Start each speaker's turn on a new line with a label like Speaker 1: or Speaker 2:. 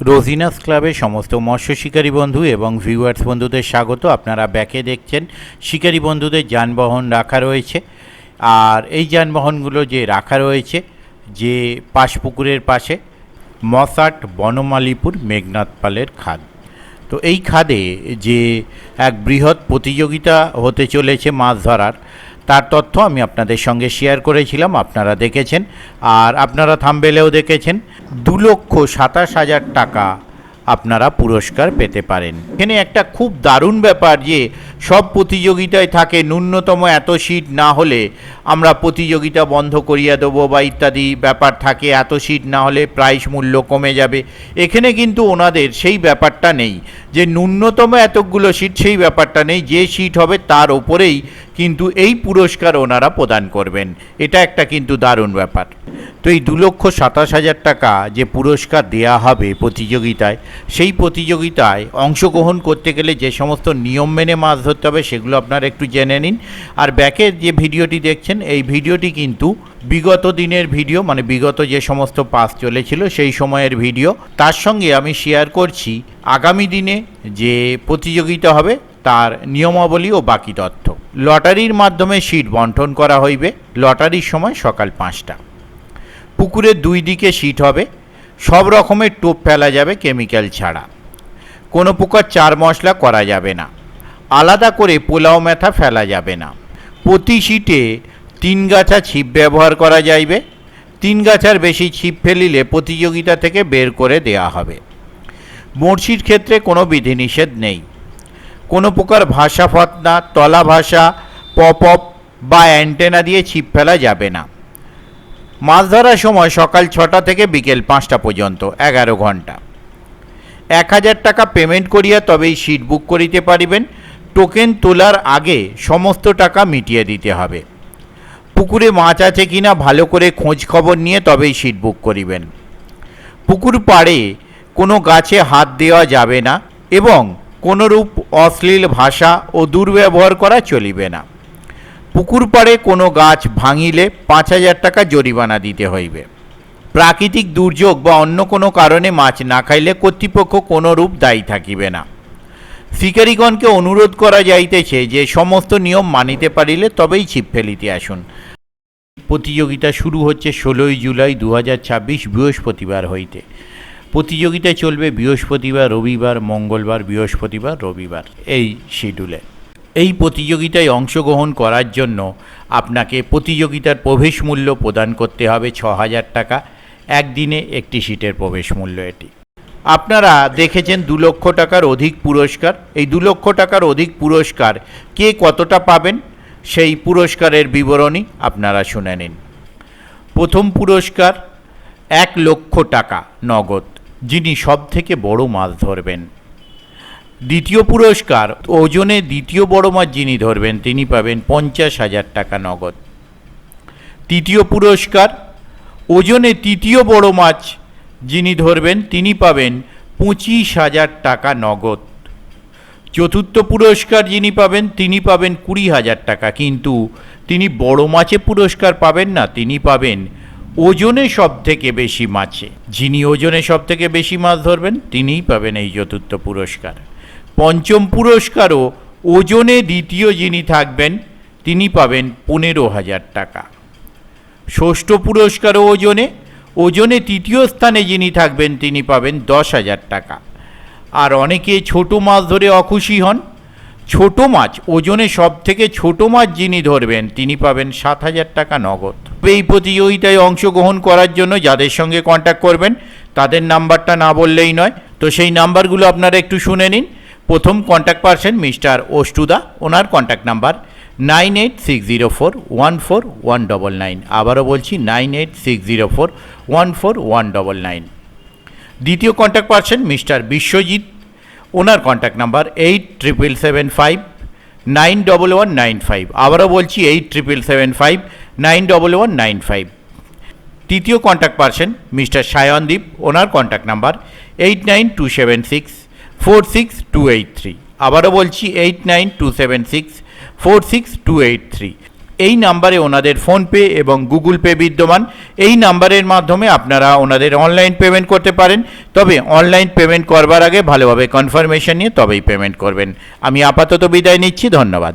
Speaker 1: রোজিনাস ক্লাবে সমস্ত মৎস্য শিকারী বন্ধু এবং ভিউয়ার্স বন্ধুদের স্বাগত। আপনারা ব্যাকে দেখছেন শিকারী বন্ধুদের যানবাহন রাখা রয়েছে। আর এই যানবাহনগুলো যে রাখা রয়েছে যে পাশপুকুরের পাশে মসাট বনমালীপুর মেঘনাথ পালের খাদ। তো এই খাদে যে এক বৃহৎ প্রতিযোগিতা হতে চলেছে মাছ ধরার, তার তথ্য আমি আপনাদের সঙ্গে শেয়ার করেছিলাম, আপনারা দেখেছেন। আর আপনারা থাম্বনেলেও দেখেছেন 2,27,000 টাকা আপনারা পুরস্কার পেতে পারেন। এখানে একটা খুব দারুণ ব্যাপার যে সব প্রতিযোগিতায় থাকে ন্যূনতম এত সিট না হলে আমরা প্রতিযোগিতা বন্ধ করিয়ে দেবো বা ইত্যাদি ব্যাপার থাকে, এত সিট না হলে প্রাইস মূল্য কমে যাবে। এখানে কিন্তু ওনাদের সেই ব্যাপারটা নেই যে ন্যূনতম এতগুলো সিট, সেই ব্যাপারটা নেই। যে সিট হবে তার ওপরেই কিন্তু এই পুরস্কার ওনারা প্রদান করবেন। এটা একটা কিন্তু দারুণ ব্যাপার। তো এই 2,27,000 টাকা যে পুরস্কার দেয়া হবে প্রতিযোগিতায়, সেই প্রতিযোগিতায় অংশগ্রহণ করতে গেলে যে সমস্ত নিয়ম মেনে মাছ ধরতে হবে সেগুলো আপনারা একটু জেনে নিন। আর ব্যাকে যে ভিডিওটি দেখছেন এই ভিডিওটি কিন্তু বিগত দিনের ভিডিও, মানে বিগত যে সমস্ত পাস চলেছিল সেই সময়ের ভিডিও। তার সঙ্গে আমি শেয়ার করছি আগামী দিনে যে প্রতিযোগিতা হবে তার নিয়মাবলী ও বাকি তথ্য। লটারির মাধ্যমে সিট বন্টন করা হইবে। লটারির সময় সকাল 5টা। পুকুরের দুই দিকে সিট হবে। সব রকমের টোপ ফেলা যাবে কেমিক্যাল ছাড়া। কোনো প্রকার চার মশলা করা যাবে না। আলাদা করে পোলাও মেথা ফেলা যাবে না। প্রতি সিটে 3 গাছা ছিপ ব্যবহার করা যাইবে। 3 গাছার বেশি ছিপ ফেলিলে প্রতিযোগিতা থেকে বের করে দেয়া হবে। বড়শির ক্ষেত্রে কোনো বিধিনিষেধ নেই। কোনো প্রকার ভাষা ফতনা, তলা ভাষা, পপ অপ বা অ্যান্টেনা দিয়ে ছিপ ফেলা যাবে না। মাছ ধরার সময় সকাল 6টা থেকে বিকেল 5টা পর্যন্ত 11 ঘন্টা। 1,000 টাকা পেমেন্ট করিয়া তবেই সিট বুক করিতে পারিবেন। টোকেন তোলার আগে সমস্ত টাকা মিটিয়ে দিতে হবে। পুকুরে মাছ আছে কিনা ভালো করে খোঁজ খবর নিয়ে তবেই সিট বুক করিবেন। পুকুর পাড়ে কোনো গাছে হাত দেওয়া যাবে না এবং কোনোরূপ অশ্লীল ভাষা ও দুর্ব্যবহার করা চলিবে না। পুকুর পাড়ে কোনো গাছ ভাঙিলে 5,000 টাকা জরিমানা দিতে হইবে। প্রাকৃতিক দুর্যোগ বা অন্য কোনো কারণে মাছ না খাইলে কর্তৃপক্ষ কোনোরূপ দায়ী থাকিবে না। শিকারীগণকে অনুরোধ করা যাইতেছে যে সমস্ত নিয়ম মানিতে পারিলে তবেই ছিপ ফেলিতে আসুন। প্রতিযোগিতা শুরু হচ্ছে 16 জুলাই 2026 বৃহস্পতিবার হইতে। প্রতিযোগিতা চলবে বৃহস্পতিবার, রবিবার, মঙ্গলবার, বৃহস্পতিবার, রবিবার, এই শিডিউলে। এই প্রতিযোগিতায় অংশগ্রহণ করার জন্য আপনাকে প্রতিযোগিতার প্রবেশ মূল্য প্রদান করতে হবে 6,000 টাকা। একদিনে একটি সিটের প্রবেশ মূল্য এটি। আপনারা দেখেছেন 2 লক্ষ টাকার অধিক পুরস্কার। এই 2 লক্ষ টাকার অধিক পুরস্কার কে কতটা পাবেন সেই পুরস্কারের বিবরণী আপনারা শুনে নিন। প্রথম পুরস্কার 1 লক্ষ টাকা নগদ, যিনি সবথেকে বড় মাছ ধরবেন। দ্বিতীয় পুরস্কার ওজনে দ্বিতীয় বড় মাছ যিনি ধরবেন তিনি পাবেন 50,000 টাকা নগদ। তৃতীয় পুরস্কার ওজনে তৃতীয় বড় মাছ যিনি ধরবেন তিনি পাবেন 25,000 টাকা নগদ। চতুর্থ পুরস্কার যিনি পাবেন তিনি পাবেন 20,000 টাকা, কিন্তু তিনি বড় মাছে পুরস্কার পাবেন না, তিনি পাবেন ওজনে সব থেকে বেশি মাছে। যিনি ওজনে সব থেকে বেশি মাছ ধরবেন তিনিই পাবেন এই চতুর্থ পুরস্কার। পঞ্চম পুরস্কারও ওজনে দ্বিতীয় যিনি থাকবেন তিনি পাবেন 15,000 টাকা। ষষ্ঠ পুরস্কারও ওজনে তৃতীয় স্থানে যিনি থাকবেন তিনি পাবেন 10,000 টাকা। আর অনেকে ছোট মাছ ধরে অখুশি হন। ছোট মাছ ওজনে সব থেকে ছোট মাছ যিনি ধরবেন তিনি পাবেন 7,000 টাকা নগদ। এই প্রতিযোগিতায় অংশগ্রহণ করার জন্য যাদের সঙ্গে কন্ট্যাক্ট করবেন তাদের নাম্বারটা না বললেই নয়, তো সেই নাম্বারগুলো আপনারা একটু শুনে নিন। প্রথম কন্ট্যাক্ট পারসন মিস্টার অষ্টুদা, ওনার কন্ট্যাক্ট নাম্বার 9860414199। আবারও বলছি 9860414199। দ্বিতীয় কন্ট্যাক্ট পারসন মিস্টার বিশ্বজিৎ, ওনার কন্ট্যাক্ট নাম্বার 8775591195। আবারও বলছি 8775591195। তৃতীয় কন্ট্যাক্ট পারসন মিস্টার সায়নদীপ, ওনার কন্ট্যাক্ট নাম্বার 8927646283। আবারও বলছি 8927646283। এই নাম্বারে ওনাদের ফোনপে এবং গুগল পে বিদ্যমান। এই নাম্বারের মাধ্যমে আপনারা ওনাদের অনলাইন পেমেন্ট করতে পারেন। তবে অনলাইন পেমেন্ট করবার আগে ভালোভাবে কনফার্মেশন নিয়ে তবেই পেমেন্ট করবেন। আমি আপাতত বিদায় নিচ্ছি, ধন্যবাদ।